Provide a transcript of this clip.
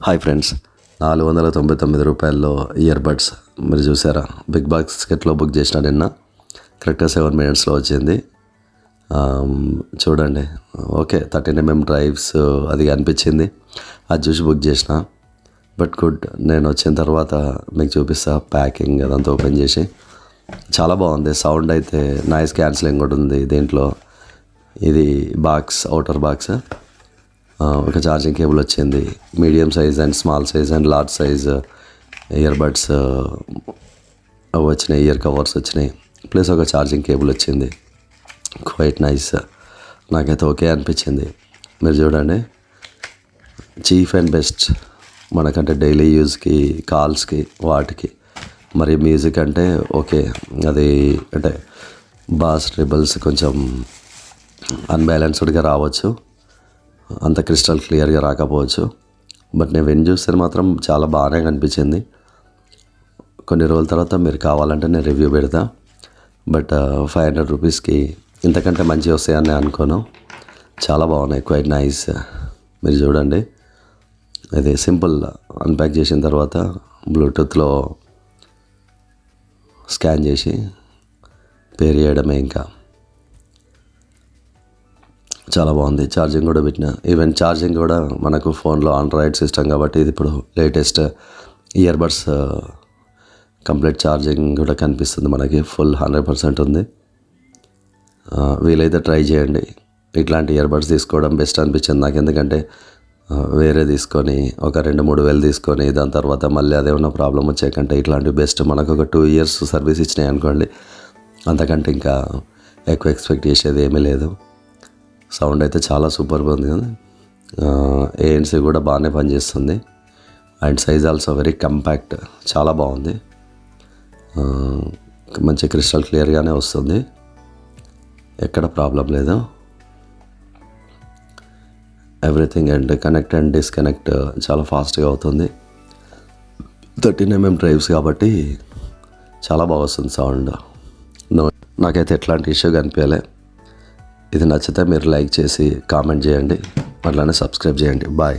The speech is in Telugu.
హాయ్ ఫ్రెండ్స్, 499 రూపాయల్లో ఇయర్ బడ్స్ మీరు చూసారా? బిగ్ బాస్కెట్లో బుక్ చేసిన నిన్న కరెక్ట్గా 7 minutesలో వచ్చింది. చూడండి, ఓకే 13mm డ్రైవ్స్ అది అనిపించింది, అది చూసి బుక్ చేసిన. బట్ గుడ్, నేను వచ్చిన తర్వాత మీకు చూపిస్తా ప్యాకింగ్ అదంతా ఓపెన్ చేసి. చాలా బాగుంది. సౌండ్ అయితే నాయిస్ క్యాన్సిలింగ్ కూడా ఉంది దీంట్లో. ఇది బాక్స్, అవుటర్ బాక్స్. ఒక ఛార్జింగ్ కేబుల్ వచ్చింది. Medium size and small size and large size ear buds వచ్చినాయి, ఇయర్ కవర్స్ వచ్చినాయి, ప్లస్ ఒక ఛార్జింగ్ కేబుల్ వచ్చింది. క్వైట్ నైస్, నాకైతే ఓకే అనిపించింది. మీరు చూడండి, చీప్ అండ్ బెస్ట్ మనకంటే డైలీ యూజ్కి, కాల్స్కి, వాటికి. మరి మ్యూజిక్ అంటే ఓకే, అది అంటే బాస్ ట్రిబుల్స్ కొంచెం అన్బ్యాలెన్స్డ్గా రావచ్చు, అంత క్రిస్టల్ క్లియర్గా రాకపోవచ్చు. బట్ నేను విని చూస్తే మాత్రం చాలా బాగానే కనిపించింది. కొన్ని రోజుల తర్వాత మీరు కావాలంటే నేను రివ్యూ పెడతా. బట్ 500 రూపీస్కి ఇంతకంటే మంచిగా వస్తాయని అనుకోను. చాలా బాగున్నాయి, క్వైట్ నైస్. మీరు చూడండి, ఇది సింపుల్ అన్ప్యాక్ చేసిన తర్వాత బ్లూటూత్లో స్కాన్ చేసి పేర్ చేయడమే. ఇంకా చాలా బాగుంది. ఛార్జింగ్ కూడా పెట్టిన. ఈవెన్ ఛార్జింగ్ కూడా మనకు ఫోన్లో ఆండ్రాయిడ్ సిస్టమ్ కాబట్టి ఇది ఇప్పుడు latest ear buds complete charging కూడా కనిపిస్తుంది మనకి. ఫుల్ 100% ఉంది. వీలైతే ట్రై చేయండి. ఇట్లాంటి ఇయర్ బడ్స్ తీసుకోవడం బెస్ట్ అనిపించింది నాకు. ఎందుకంటే వేరే తీసుకొని ఒక 2-3 వేలు తీసుకొని దాని తర్వాత మళ్ళీ అదేమన్నా ప్రాబ్లం వచ్చాకంటే ఇట్లాంటివి బెస్ట్. మనకు ఒక 2 years సర్వీస్ ఇచ్చినాయి అనుకోండి, అంతకంటే ఇంకా ఎక్కువ ఎక్స్పెక్ట్ చేసేది ఏమీ లేదు. సౌండ్ అయితే చాలా సూపర్గా ఉంది కదా. ఏఎన్సీ కూడా బాగానే పనిచేస్తుంది. And size also very compact, చాలా బాగుంది. మంచి క్రిస్టల్ క్లియర్గానే వస్తుంది, ఎక్కడ ప్రాబ్లం లేదు. Everything and connect and disconnect చాలా ఫాస్ట్గా అవుతుంది. 13mm డ్రైవ్స్ కాబట్టి చాలా బాగా వస్తుంది సౌండ్. నాకైతే ఎట్లాంటి ఇష్యూ కనిపించలే. ఇది నచ్చితే మీరు లైక్ చేసి కామెంట్ చేయండి, అట్లానే సబ్స్క్రైబ్ చేయండి. బాయ్.